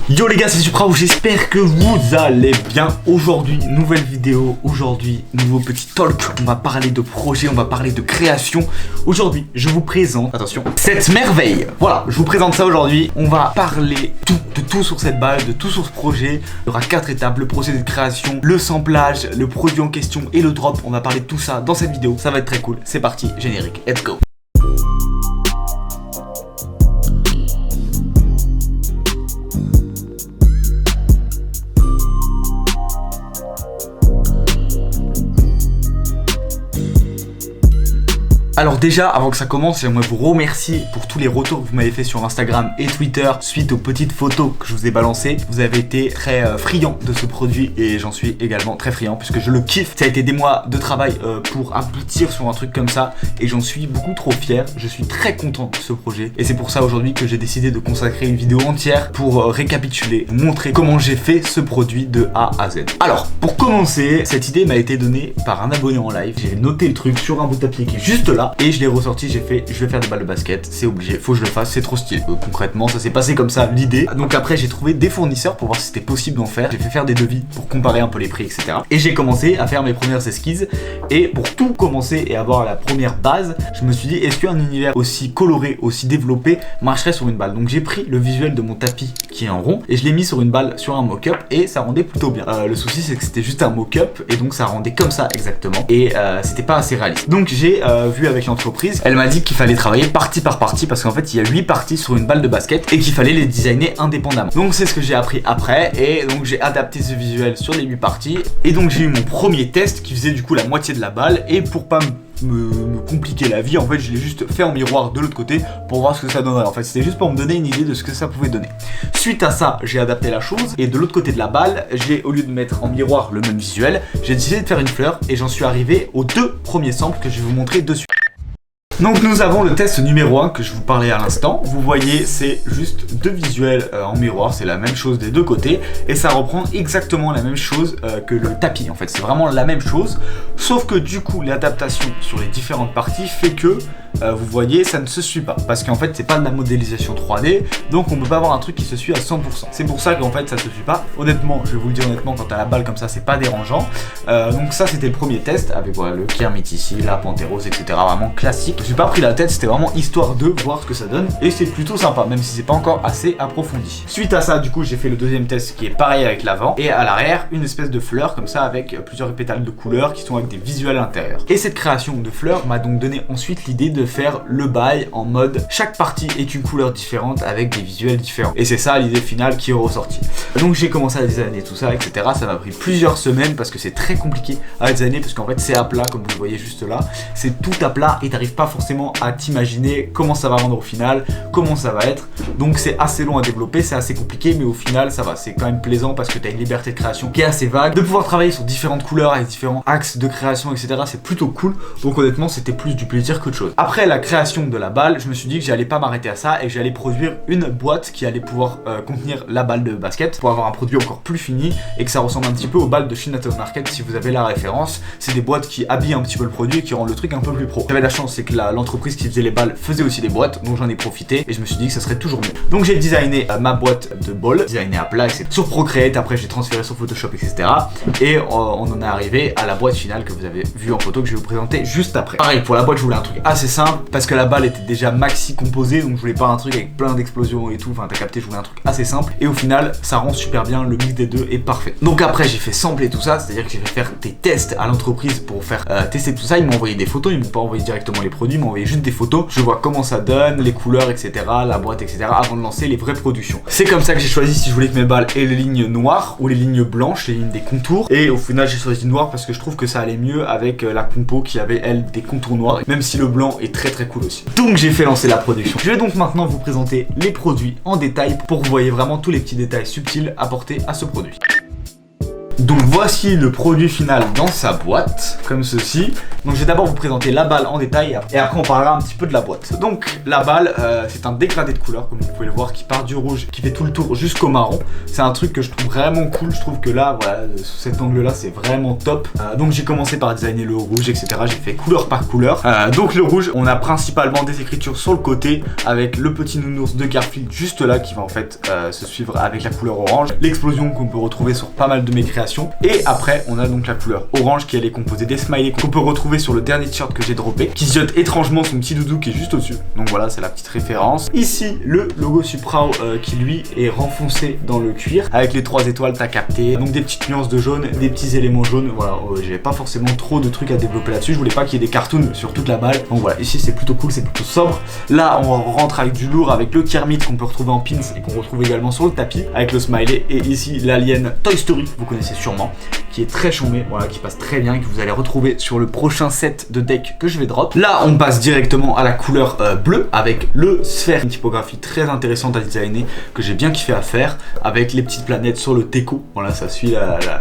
Yo les gars, c'est Supra, j'espère que vous allez bien. Aujourd'hui, nouvelle vidéo, aujourd'hui, nouveau petit talk. On va parler de projet, on va parler de création. Aujourd'hui, je vous présente, attention, cette merveille. Voilà, je vous présente ça aujourd'hui. On va parler de tout sur cette balle, de tout sur ce projet. Il y aura 4 étapes, le procédé de création, le samplage, le produit en question et le drop. On va parler de tout ça dans cette vidéo, ça va être très cool. C'est parti, générique, let's go. Alors déjà, avant que ça commence, j'aimerais vous remercier pour tous les retours que vous m'avez fait sur Instagram et Twitter suite aux petites photos que je vous ai balancées. Vous avez été très friands de ce produit et j'en suis également très friand puisque je le kiffe. Ça a été des mois de travail pour aboutir sur un truc comme ça et j'en suis beaucoup trop fier. Je suis très content de ce projet et c'est pour ça aujourd'hui que j'ai décidé de consacrer une vidéo entière pour récapituler, montrer comment j'ai fait ce produit de A à Z. Alors, pour commencer, cette idée m'a été donnée par un abonné en live. J'ai noté le truc sur un bout de papier qui est juste là. Et je l'ai ressorti, j'ai fait, je vais faire des balles de basket, c'est obligé, faut que je le fasse, c'est trop stylé. Concrètement, ça s'est passé comme ça, l'idée. Donc après, j'ai trouvé des fournisseurs pour voir si c'était possible d'en faire. J'ai fait faire des devis pour comparer un peu les prix, etc. Et j'ai commencé à faire mes premières esquisses. Et pour tout commencer et avoir la première base, je me suis dit, est-ce qu'un univers aussi coloré, aussi développé, marcherait sur une balle? Donc j'ai pris le visuel de mon tapis qui est en rond et je l'ai mis sur une balle, sur un mock-up et ça rendait plutôt bien. Le souci, c'est que c'était juste un mock-up et donc ça rendait comme ça exactement. Et c'était pas assez réaliste. Donc j'ai vu avec l'entreprise, elle m'a dit qu'il fallait travailler partie par partie parce qu'en fait il y a 8 parties sur une balle de basket et qu'il fallait les designer indépendamment. Donc c'est ce que j'ai appris après et donc j'ai adapté ce visuel sur les 8 parties et donc j'ai eu mon premier test qui faisait du coup la moitié de la balle et pour pas me compliquer la vie, en fait je l'ai juste fait en miroir de l'autre côté pour voir ce que ça donnerait. En fait c'était juste pour me donner une idée de ce que ça pouvait donner. Suite à ça, j'ai adapté la chose et de l'autre côté de la balle, j'ai, au lieu de mettre en miroir le même visuel, j'ai décidé de faire une fleur et j'en suis arrivé aux 2 premiers samples que je vais vous montrer dessus. Donc nous avons le test numéro 1 que je vous parlais à l'instant. Vous voyez, c'est juste 2 visuels en miroir, c'est la même chose des 2 côtés et ça reprend exactement la même chose que le tapis. En fait, c'est vraiment la même chose, sauf que du coup, l'adaptation sur les différentes parties fait que vous voyez, ça ne se suit pas parce qu'en fait, c'est pas de la modélisation 3D, donc on peut pas avoir un truc qui se suit à 100%. C'est pour ça qu'en fait, ça se suit pas. Honnêtement, je vais vous le dire honnêtement, quand t'as la balle comme ça, c'est pas dérangeant. Donc ça, c'était le premier test avec voilà, le Kermit ici, la Panteros, etc. Vraiment classique. Je me suis pas pris la tête, c'était vraiment histoire de voir ce que ça donne et c'est plutôt sympa, même si c'est pas encore assez approfondi. Suite à ça, du coup, j'ai fait le deuxième test qui est pareil avec l'avant et à l'arrière, une espèce de fleur comme ça avec plusieurs pétales de couleurs qui sont avec des visuels à l'intérieur. Et cette création de fleurs m'a donc donné ensuite l'idée de faire le bail en mode chaque partie est une couleur différente avec des visuels différents. Et c'est ça l'idée finale qui est ressortie. Donc j'ai commencé à designer tout ça, etc. Ça m'a pris plusieurs semaines parce que c'est très compliqué à designer parce qu'en fait c'est à plat comme vous le voyez juste là. C'est tout à plat et t'arrives pas forcément à t'imaginer comment ça va rendre au final, comment ça va être. Donc c'est assez long à développer, c'est assez compliqué mais au final ça va. C'est quand même plaisant parce que t'as une liberté de création qui est assez vague. De pouvoir travailler sur différentes couleurs avec différents axes de création, etc. C'est plutôt cool. Donc honnêtement c'était plus du plaisir qu'autre chose. Après la création de la balle, je me suis dit que j'allais pas m'arrêter à ça et que j'allais produire une boîte qui allait pouvoir contenir la balle de basket pour avoir un produit encore plus fini et que ça ressemble un petit peu aux balles de Chinatown Market si vous avez la référence. C'est des boîtes qui habillent un petit peu le produit et qui rendent le truc un peu plus pro. J'avais la chance, c'est que l'entreprise qui faisait les balles faisait aussi des boîtes, donc j'en ai profité et je me suis dit que ça serait toujours mieux. Donc j'ai designé ma boîte de ball, designé à plat, etc. Sur Procreate, après j'ai transféré sur Photoshop, etc. Et on en est arrivé à la boîte finale que vous avez vue en photo que je vais vous présenter juste après. Pareil, pour la boîte je voulais un truc assez simple parce que la balle était déjà maxi composée, donc je voulais pas un truc avec plein d'explosions et tout, enfin t'as capté, je voulais un truc assez simple et au final ça rend super bien, le mix des deux est parfait. Donc après j'ai fait sampler tout ça, c'est à dire que j'ai fait faire des tests à l'entreprise pour faire tester tout ça. Ils m'ont envoyé des photos, ils m'ont pas envoyé directement les produits, ils m'ont envoyé juste des photos, je vois comment ça donne, les couleurs, etc., la boîte, etc., avant de lancer les vraies productions. C'est comme ça que j'ai choisi si je voulais que mes balles aient les lignes noires ou les lignes blanches, les lignes des contours, et au final j'ai choisi noir parce que je trouve que ça allait mieux avec la compo qui avait elle des contours noirs, même si le blanc est très très cool aussi. Donc j'ai fait lancer la production. Je vais donc maintenant vous présenter les produits en détail pour que vous voyez vraiment tous les petits détails subtils apportés à ce produit. Donc voici le produit final dans sa boîte, comme ceci. Donc je vais d'abord vous présenter la balle en détail et après on parlera un petit peu de la boîte. Donc la balle, c'est un dégradé de couleur comme vous pouvez le voir qui part du rouge, qui fait tout le tour jusqu'au marron. C'est un truc que je trouve vraiment cool, je trouve que là, voilà, sous cet angle là c'est vraiment top. Donc j'ai commencé par designer le rouge, etc. J'ai fait couleur par couleur. Donc le rouge, on a principalement des écritures sur le côté avec le petit nounours de Garfield juste là qui va en fait se suivre avec la couleur orange. L'explosion qu'on peut retrouver sur pas mal de mes créations. Et après on a donc la couleur orange qui elle est composée des smileys qu'on peut retrouver sur le dernier t-shirt que j'ai droppé, qui se jette étrangement son petit doudou qui est juste au-dessus. Donc voilà, c'est la petite référence. Ici le logo Suprao qui lui est renfoncé dans le cuir avec les 3 étoiles, t'as capté. Donc des petites nuances de jaune, des petits éléments jaunes. Voilà, j'ai pas forcément trop de trucs à développer là-dessus. Je voulais pas qu'il y ait des cartoons sur toute la balle. Donc voilà, ici c'est plutôt cool, c'est plutôt sobre. Là on rentre avec du lourd avec le Kermit qu'on peut retrouver en pins et qu'on retrouve également sur le tapis avec le smiley. Et ici l'alien Toy Story, vous connaissez sûrement, qui est très chambé, voilà, qui passe très bien, que vous allez retrouver sur le prochain set de deck que je vais drop. Là on passe directement à la couleur bleue avec le sphère, une typographie très intéressante à designer que j'ai bien kiffé à faire avec les petites planètes sur le teco. Voilà, ça suit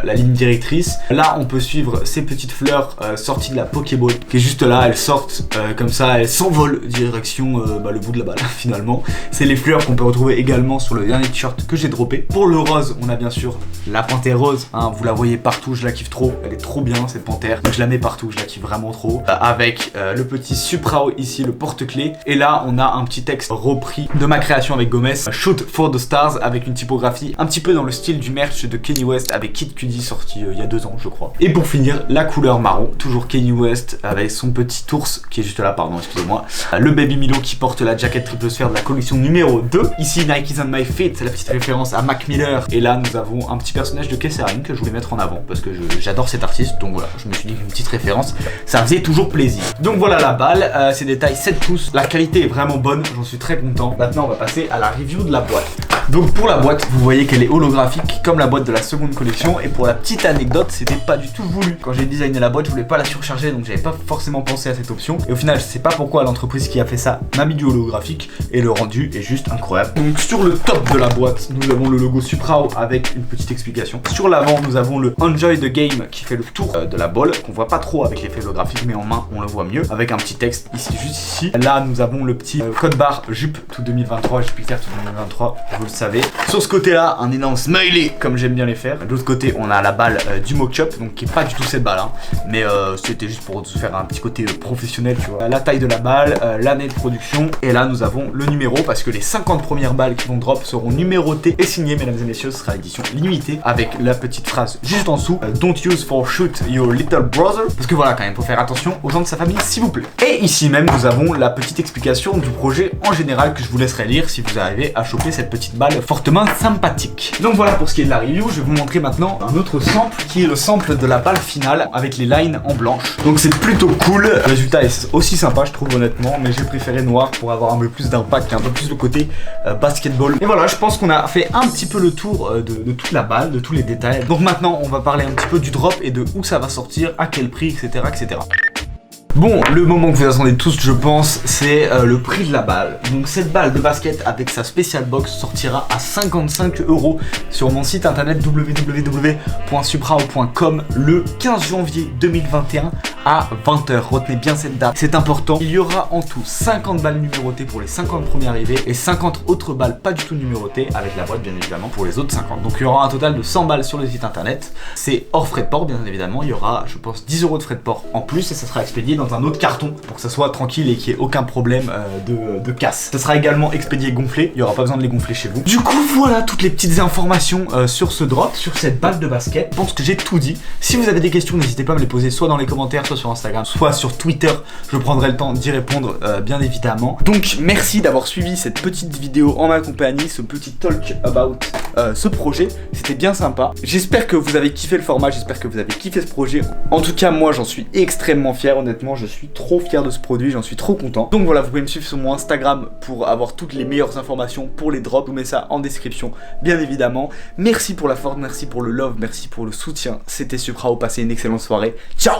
la ligne directrice. Là on peut suivre ces petites fleurs sorties de la Pokéball qui est juste là, elles sortent comme ça, elles s'envolent direction le bout de la balle finalement. C'est les fleurs qu'on peut retrouver également sur le dernier t-shirt que j'ai droppé. Pour le rose, on a bien sûr la panthère rose, hein, vous la voyez partout, je la kiffe trop, elle est trop bien cette panthère, donc je la mets partout, je la kiffe vraiment trop. Avec le petit Suprao ici, le porte-clés, et là on a un petit texte repris de ma création avec Gomez, Shoot for the Stars, avec une typographie un petit peu dans le style du merch de Kanye West avec Kid Cudi sorti il y a 2 ans je crois. Et pour finir, la couleur marron, toujours Kanye West avec son petit ours qui est juste là, pardon, excusez-moi. Le Baby Milo qui porte la jaquette triple sphère de la collection numéro 2. Ici Nike's on My Feet, c'est la petite référence à Mac Miller. Et là nous avons un petit personnage de Kesserine que je voulais mettre en avant parce que j'adore cet artiste, donc voilà, je me suis dit qu'une petite référence, ça faisait toujours plaisir. Donc voilà la balle, c'est des tailles 7 pouces, la qualité est vraiment bonne, j'en suis très content. Maintenant on va passer à la review de la boîte. Donc pour la boîte, vous voyez qu'elle est holographique comme la boîte de la seconde collection. Et pour la petite anecdote, c'était pas du tout voulu. Quand j'ai designé la boîte, je voulais pas la surcharger, donc j'avais pas forcément pensé à cette option. Et au final, je sais pas pourquoi l'entreprise qui a fait ça m'a mis du holographique et le rendu est juste incroyable. Donc sur le top de la boîte, nous avons le logo Suprao avec une petite explication. Sur l'avant, nous avons le Enjoy the Game qui fait le tour de la balle, qu'on voit pas trop avec l'effet holographique, mais en main on le voit mieux, avec un petit texte ici, juste ici. Là, nous avons le petit code barre Jupe tout 2023, Jupiter tout 2023, vous le savez. Sur ce côté-là, un énorme smiley, comme j'aime bien les faire. De l'autre côté, on a la balle du mock-up, donc qui est pas du tout cette balle, hein, mais c'était juste pour se faire un petit côté professionnel, tu vois. La taille de la balle, l'année de production, et là nous avons le numéro, parce que les 50 premières balles qui vont drop seront numérotées et signées, mesdames et messieurs. Ce sera l'édition limitée, avec la petite phrase juste en dessous, Don't use for shoot your little brother, parce que voilà, quand même, faut faire attention aux gens de sa famille, s'il vous plaît. Et ici même, nous avons la petite explication du projet en général, que je vous laisserai lire si vous arrivez à choper cette petite balle fortement sympathique. Donc voilà pour ce qui est de la review. Je vais vous montrer maintenant un autre sample qui est le sample de la balle finale avec les lines en blanche. Donc c'est plutôt cool. Le résultat est aussi sympa, je trouve, honnêtement, mais j'ai préféré noir pour avoir un peu plus d'impact et un peu plus le côté basketball. Et voilà, je pense qu'on a fait un petit peu le tour de toute la balle, de tous les détails. Donc maintenant on va parler un petit peu du drop et de où ça va sortir, à quel prix, etc., etc. Bon, le moment que vous attendez tous, je pense, c'est le prix de la balle. Donc cette balle de basket avec sa spécial box sortira à 55 € sur mon site internet www.suprao.com le 15 janvier 2021 à 20 h. Retenez bien cette date, c'est important. Il y aura en tout 50 balles numérotées pour les 50 premiers arrivés et 50 autres balles pas du tout numérotées avec la boîte bien évidemment pour les autres 50. Donc il y aura un total de 100 balles sur le site internet. C'est hors frais de port bien évidemment. Il y aura, je pense, 10 € de frais de port en plus et ça sera expédié dans un autre carton pour que ça soit tranquille et qu'il n'y ait aucun problème de casse. Ça sera également expédié gonflé, il n'y aura pas besoin de les gonfler chez vous. Du coup voilà toutes les petites informations sur ce drop, sur cette balle de basket. Je pense que j'ai tout dit. Si vous avez des questions, n'hésitez pas à me les poser soit dans les commentaires, soit sur Instagram, soit sur Twitter. Je prendrai le temps d'y répondre bien évidemment. Donc merci d'avoir suivi cette petite vidéo en ma compagnie, ce petit talk about ce projet. C'était bien sympa. J'espère que vous avez kiffé le format, j'espère que vous avez kiffé ce projet. En tout cas moi j'en suis extrêmement fier, honnêtement je suis trop fier de ce produit, j'en suis trop content. Donc voilà, vous pouvez me suivre sur mon Instagram pour avoir toutes les meilleures informations pour les drops. Je vous mets ça en description bien évidemment. Merci pour la force, merci pour le love, merci pour le soutien. C'était Suprao, passez une excellente soirée. Ciao.